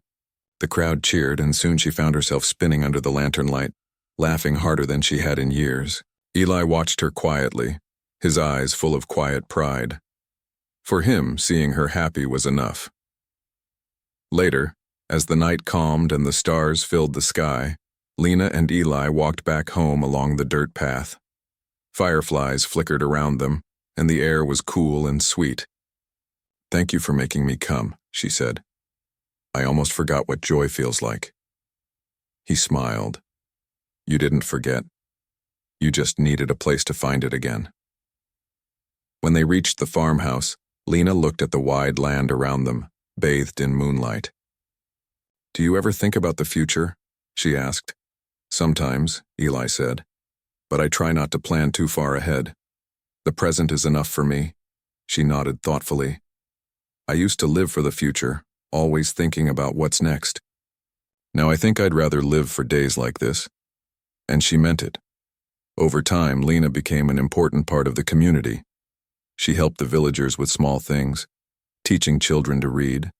the crowd cheered, and soon she found herself spinning under the lantern light, laughing harder than she had in years. Eli watched her quietly, his eyes full of quiet pride. For him, seeing her happy was enough. Later, as the night calmed and the stars filled the sky, Lena and Eli walked back home along the dirt path. Fireflies flickered around them, and the air was cool and sweet. "Thank you for making me come," she said. "I almost forgot what joy feels like." He smiled. "You didn't forget. You just needed a place to find it again." When they reached the farmhouse, Lena looked at the wide land around them, bathed in moonlight. "Do you ever think about the future?" she asked. "Sometimes," Eli said, "but I try not to plan too far ahead. The present is enough for me." She nodded thoughtfully. "I used to live for the future, always thinking about what's next. Now I think I'd rather live for days like this." And she meant it. Over time, Lena became an important part of the community. She helped the villagers with small things, teaching children to read,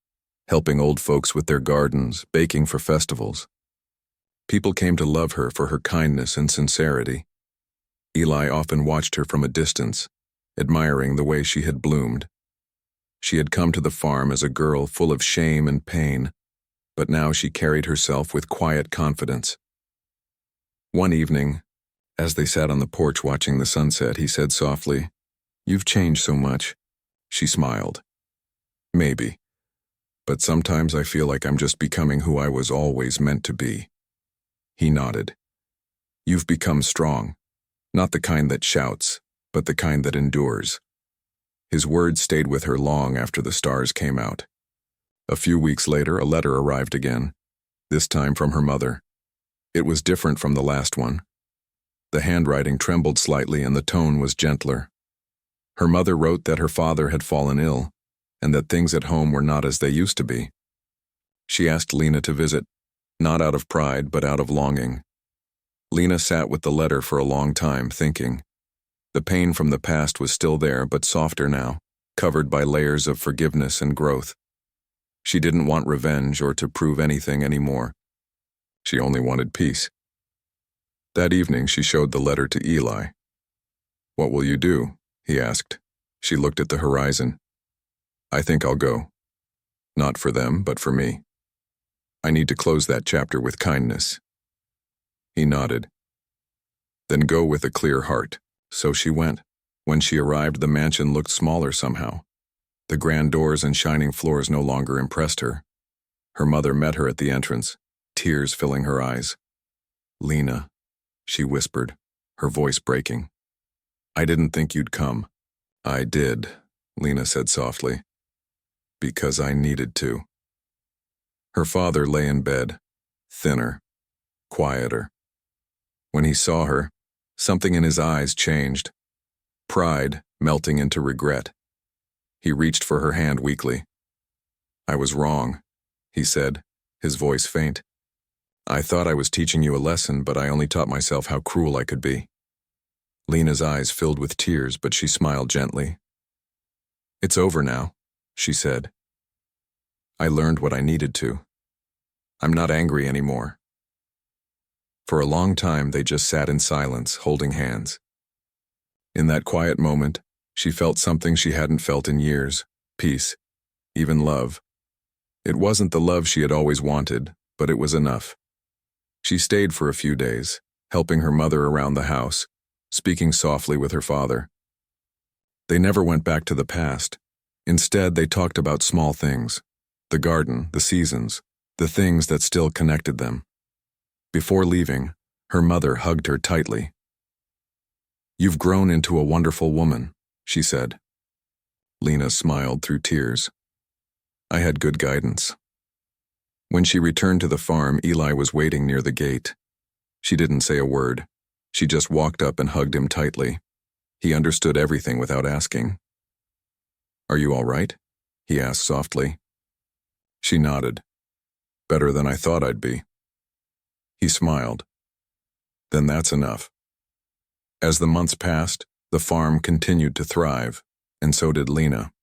helping old folks with their gardens, baking for festivals. People came to love her for her kindness and sincerity. Eli often watched her from a distance, admiring the way she had bloomed. She had come to the farm as a girl full of shame and pain, but now she carried herself with quiet confidence. One evening, as they sat on the porch watching the sunset, he said softly, "You've changed so much." She smiled. "Maybe. But sometimes I feel like I'm just becoming who I was always meant to be." He nodded. "You've become strong, not the kind that shouts, but the kind that endures." His words stayed with her long after the stars came out. A few weeks later, a letter arrived again, this time from her mother. It was different from the last one. The handwriting trembled slightly and the tone was gentler. Her mother wrote that her father had fallen ill, and that things at home were not as they used to be. She asked Lena to visit, not out of pride, but out of longing. Lena sat with the letter for a long time, thinking. The pain from the past was still there, but softer now, covered by layers of forgiveness and growth. She didn't want revenge or to prove anything anymore. She only wanted peace. That evening, she showed the letter to Eli. "What will you do?" he asked. She looked at the horizon. "I think I'll go. Not for them, but for me. I need to close that chapter with kindness." He nodded. "Then go with a clear heart." So she went. When she arrived, the mansion looked smaller somehow. The grand doors and shining floors no longer impressed her. Her mother met her at the entrance, tears filling her eyes. "Lena," she whispered, her voice breaking. "I didn't think you'd come." "I did," Lena said softly, "because I needed to." Her father lay in bed, thinner, quieter. When he saw her, something in his eyes changed, pride melting into regret. He reached for her hand weakly. "I was wrong," he said, his voice faint. "I thought I was teaching you a lesson, but I only taught myself how cruel I could be." Lena's eyes filled with tears, but she smiled gently. "It's over now," she said. "I learned what I needed to. I'm not angry anymore." For a long time, they just sat in silence, holding hands. In that quiet moment, she felt something she hadn't felt in years: peace, even love. It wasn't the love she had always wanted, but it was enough. She stayed for a few days, helping her mother around the house, speaking softly with her father. They never went back to the past. Instead, they talked about small things: the garden, the seasons, the things that still connected them. Before leaving, her mother hugged her tightly. "You've grown into a wonderful woman," she said. Lena smiled through tears. "I had good guidance." When she returned to the farm, Eli was waiting near the gate. She didn't say a word. She just walked up and hugged him tightly. He understood everything without asking. "Are you all right?" he asked softly. She nodded. "Better than I thought I'd be." He smiled. "Then that's enough." As the months passed, the farm continued to thrive, and so did Lena.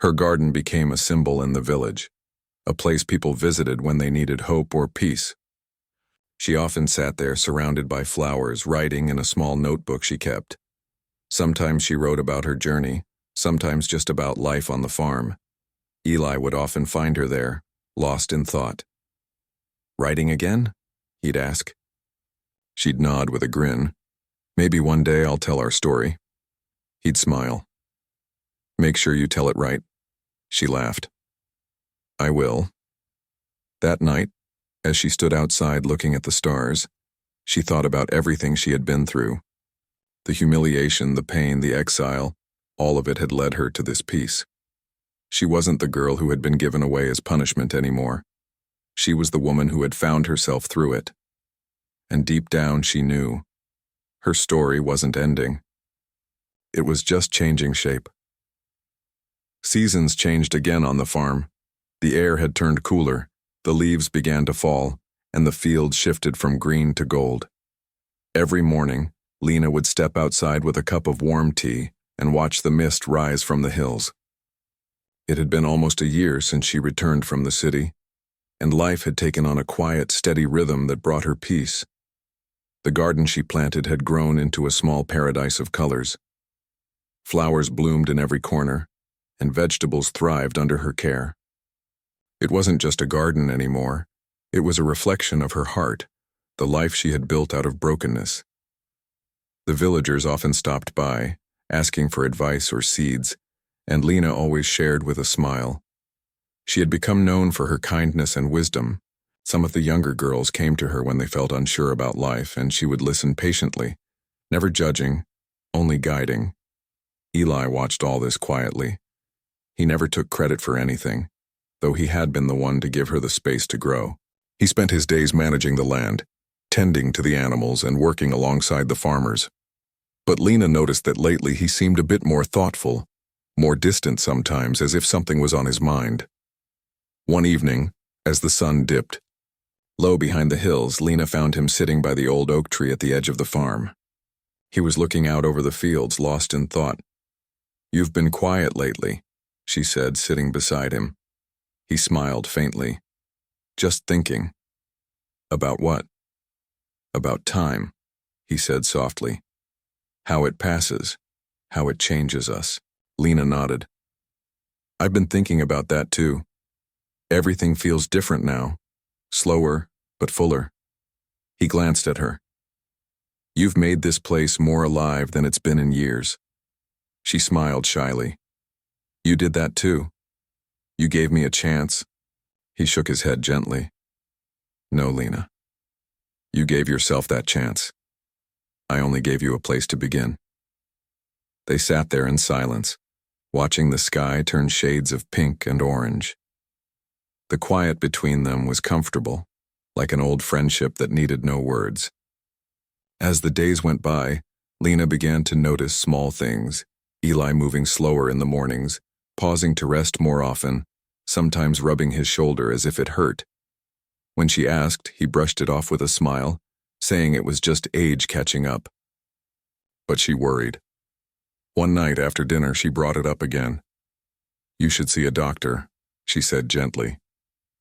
Her garden became a symbol in the village, a place people visited when they needed hope or peace. She often sat there surrounded by flowers, writing in a small notebook she kept. Sometimes she wrote about her journey, sometimes just about life on the farm. Eli would often find her there, lost in thought. "Writing again?" he'd ask. She'd nod with a grin. "Maybe one day I'll tell our story." He'd smile. "Make sure you tell it right." She laughed. "I will." That night, as she stood outside looking at the stars, she thought about everything she had been through. The humiliation, the pain, the exile, all of it had led her to this peace. She wasn't the girl who had been given away as punishment anymore. She was the woman who had found herself through it. And deep down she knew her story wasn't ending. It was just changing shape. Seasons changed again on the farm. The air had turned cooler, the leaves began to fall, and the fields shifted from green to gold. Every morning, Lena would step outside with a cup of warm tea and watch the mist rise from the hills. It had been almost a year since she returned from the city, and life had taken on a quiet, steady rhythm that brought her peace. The garden she planted had grown into a small paradise of colors. Flowers bloomed in every corner, and vegetables thrived under her care. It wasn't just a garden anymore. It was a reflection of her heart, the life she had built out of brokenness. The villagers often stopped by, asking for advice or seeds, and Lena always shared with a smile. She had become known for her kindness and wisdom. Some of the younger girls came to her when they felt unsure about life, and she would listen patiently, never judging, only guiding. Eli watched all this quietly. He never took credit for anything, though he had been the one to give her the space to grow. He spent his days managing the land, tending to the animals, and working alongside the farmers. But Lena noticed that lately he seemed a bit more thoughtful, more distant sometimes, as if something was on his mind. One evening, as the sun dipped, low behind the hills, Lena found him sitting by the old oak tree at the edge of the farm. He was looking out over the fields, lost in thought. "You've been quiet lately," she said, sitting beside him. He smiled faintly. "Just thinking." "About what?" "About time," he said softly. "How it passes, how it changes us." Lena nodded. "I've been thinking about that too. Everything feels different now, slower but fuller." He glanced at her. "You've made this place more alive than it's been in years." She smiled shyly. "You did that too. You gave me a chance." He shook his head gently. "No, Lena. You gave yourself that chance. I only gave you a place to begin." They sat there in silence, watching the sky turn shades of pink and orange. The quiet between them was comfortable, like an old friendship that needed no words. As the days went by, Lena began to notice small things: Eli moving slower in the mornings, pausing to rest more often, sometimes rubbing his shoulder as if it hurt. When she asked, he brushed it off with a smile, saying it was just age catching up. But she worried. One night after dinner, she brought it up again. "You should see a doctor," she said gently.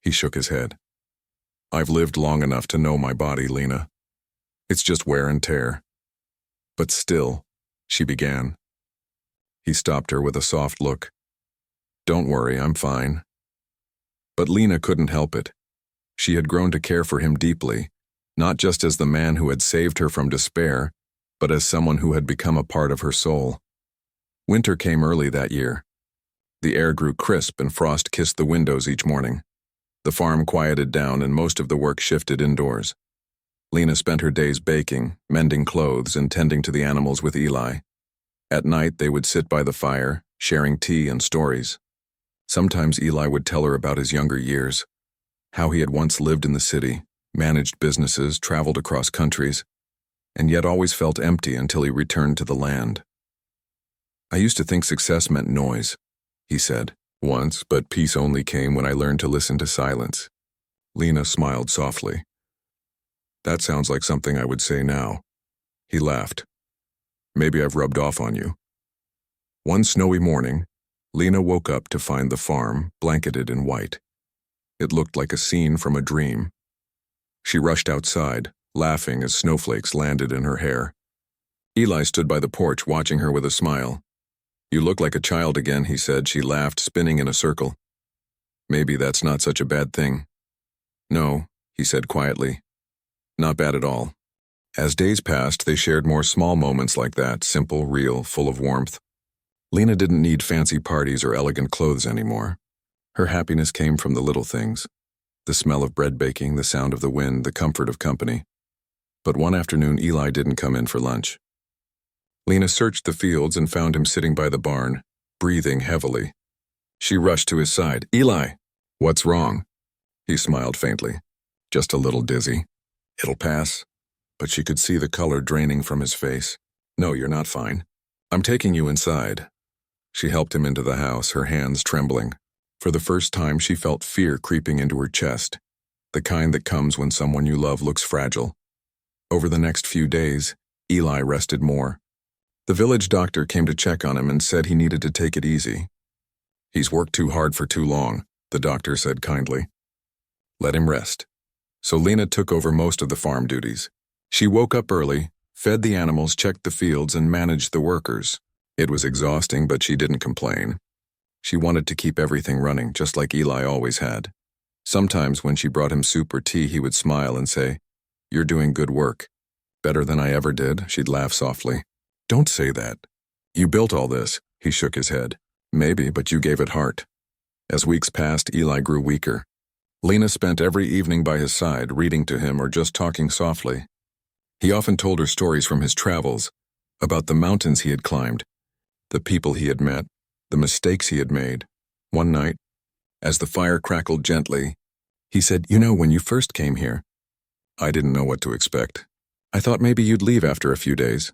He shook his head. "I've lived long enough to know my body, Lena. It's just wear and tear. But still, she began. He stopped her with a soft look. Don't worry, I'm fine. But Lena couldn't help it. She had grown to care for him deeply, not just as the man who had saved her from despair, but as someone who had become a part of her soul. Winter came early that year. The air grew crisp and frost kissed the windows each morning. The farm quieted down and most of the work shifted indoors. Lena spent her days baking, mending clothes, and tending to the animals with Eli. At night, they would sit by the fire, sharing tea and stories. Sometimes Eli would tell her about his younger years, how he had once lived in the city, managed businesses, traveled across countries, and yet always felt empty until he returned to the land. I used to think success meant noise, he said, once, but peace only came when I learned to listen to silence. Lena smiled softly. That sounds like something I would say now. He laughed. Maybe I've rubbed off on you. One snowy morning, Lena woke up to find the farm blanketed in white. It looked like a scene from a dream. She rushed outside, laughing as snowflakes landed in her hair. Eli stood by the porch watching her with a smile. You look like a child again, he said. She laughed, spinning in a circle. Maybe that's not such a bad thing. No, he said quietly. Not bad at all. As days passed, they shared more small moments like that, simple, real, full of warmth. Lena didn't need fancy parties or elegant clothes anymore. Her happiness came from the little things. The smell of bread baking, the sound of the wind, the comfort of company. But one afternoon, Eli didn't come in for lunch. Lena searched the fields and found him sitting by the barn, breathing heavily. She rushed to his side. Eli, what's wrong? He smiled faintly. Just a little dizzy. It'll pass. But she could see the color draining from his face. No, you're not fine. I'm taking you inside. She helped him into the house, her hands trembling. For the first time, she felt fear creeping into her chest, the kind that comes when someone you love looks fragile. Over the next few days, Eli rested more. The village doctor came to check on him and said he needed to take it easy. He's worked too hard for too long, the doctor said kindly. Let him rest. So Lena took over most of the farm duties. She woke up early, fed the animals, checked the fields, and managed the workers. It was exhausting, but she didn't complain. She wanted to keep everything running, just like Eli always had. Sometimes when she brought him soup or tea, he would smile and say, You're doing good work. Better than I ever did, she'd laugh softly. Don't say that. You built all this, he shook his head. Maybe, but you gave it heart. As weeks passed, Eli grew weaker. Lena spent every evening by his side, reading to him or just talking softly. He often told her stories from his travels, about the mountains he had climbed, the people he had met, the mistakes he had made. One night, as the fire crackled gently, he said, You know, when you first came here, I didn't know what to expect. I thought maybe you'd leave after a few days.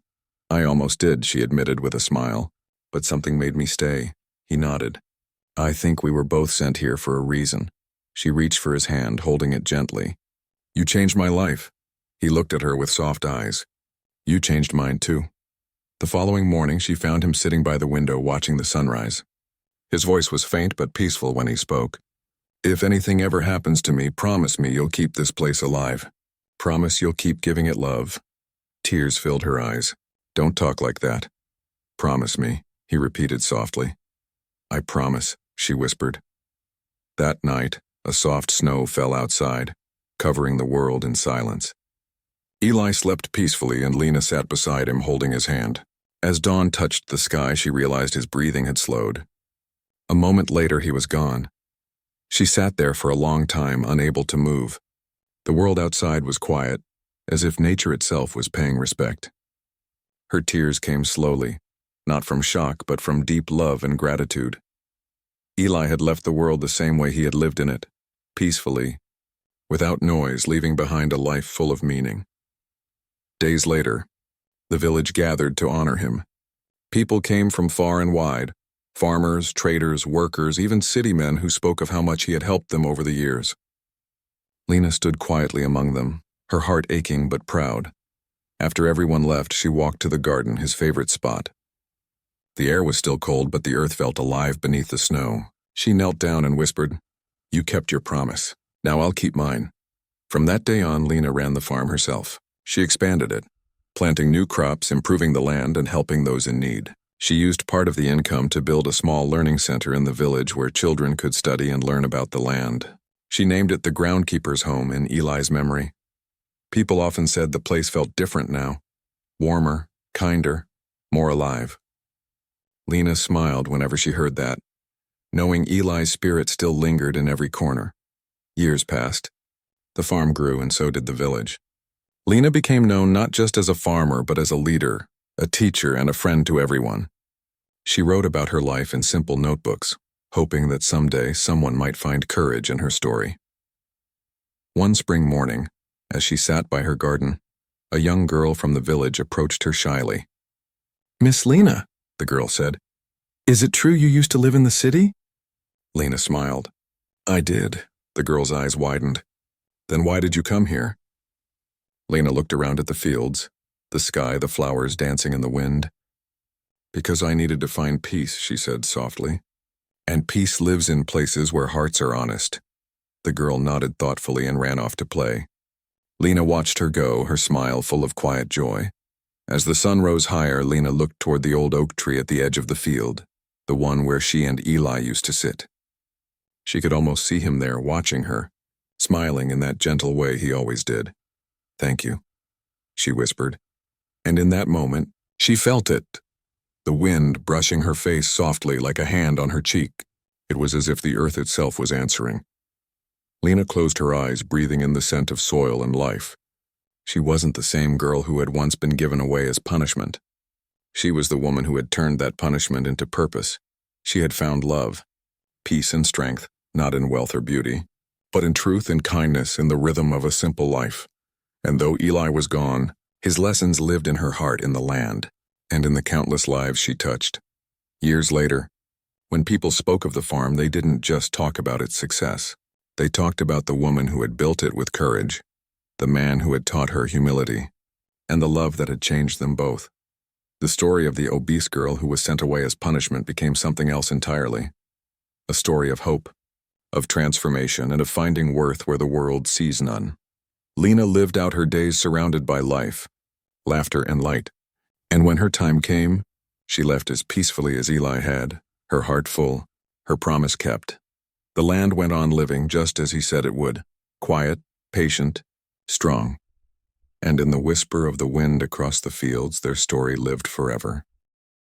I almost did, she admitted with a smile, but something made me stay. He nodded. I think we were both sent here for a reason. She reached for his hand, holding it gently. You changed my life. He looked at her with soft eyes. You changed mine too. The following morning, she found him sitting by the window watching the sunrise. His voice was faint but peaceful when he spoke. If anything ever happens to me, promise me you'll keep this place alive. Promise you'll keep giving it love. Tears filled her eyes. Don't talk like that. Promise me, he repeated softly. I promise, she whispered. That night, a soft snow fell outside, covering the world in silence. Eli slept peacefully and Lena sat beside him holding his hand. As dawn touched the sky, she realized his breathing had slowed. A moment later, he was gone. She sat there for a long time, unable to move. The world outside was quiet, as if nature itself was paying respect. Her tears came slowly, not from shock, but from deep love and gratitude. Eli had left the world the same way he had lived in it, peacefully, without noise, leaving behind a life full of meaning. Days later, the village gathered to honor him. People came from far and wide, farmers, traders, workers, even city men who spoke of how much he had helped them over the years. Lena stood quietly among them, her heart aching but proud. After everyone left, she walked to the garden, his favorite spot. The air was still cold, but the earth felt alive beneath the snow. She knelt down and whispered, You kept your promise. Now I'll keep mine. From that day on, Lena ran the farm herself. She expanded it, planting new crops, improving the land, and helping those in need. She used part of the income to build a small learning center in the village where children could study and learn about the land. She named it the Groundkeeper's Home in Eli's memory. People often said the place felt different now, warmer, kinder, more alive. Lena smiled whenever she heard that, knowing Eli's spirit still lingered in every corner. Years passed. The farm grew, and so did the village. Lena became known not just as a farmer, but as a leader, a teacher, and a friend to everyone. She wrote about her life in simple notebooks, hoping that someday someone might find courage in her story. One spring morning, as she sat by her garden, a young girl from the village approached her shyly. "Miss Lena," the girl said, "is it true you used to live in the city?" Lena smiled. "I did." The girl's eyes widened. "Then why did you come here?" Lena looked around at the fields, the sky, the flowers dancing in the wind. "Because I needed to find peace," she said softly. "And peace lives in places where hearts are honest." The girl nodded thoughtfully and ran off to play. Lena watched her go, her smile full of quiet joy. As the sun rose higher, Lena looked toward the old oak tree at the edge of the field, the one where she and Eli used to sit. She could almost see him there, watching her, smiling in that gentle way he always did. "Thank you," she whispered. And in that moment, she felt it. The wind brushing her face softly like a hand on her cheek. It was as if the earth itself was answering. Lena closed her eyes, breathing in the scent of soil and life. She wasn't the same girl who had once been given away as punishment. She was the woman who had turned that punishment into purpose. She had found love, peace and strength, not in wealth or beauty, but in truth and kindness, in the rhythm of a simple life. And though Eli was gone, his lessons lived in her heart, in the land, and in the countless lives she touched. Years later, when people spoke of the farm, they didn't just talk about its success. They talked about the woman who had built it with courage, the man who had taught her humility, and the love that had changed them both. The story of the obese girl who was sent away as punishment became something else entirely. A story of hope, of transformation, and of finding worth where the world sees none. Lena lived out her days surrounded by life, laughter, and light. And when her time came, she left as peacefully as Eli had, her heart full, her promise kept. The land went on living just as he said it would, quiet, patient, strong. And in the whisper of the wind across the fields, their story lived forever.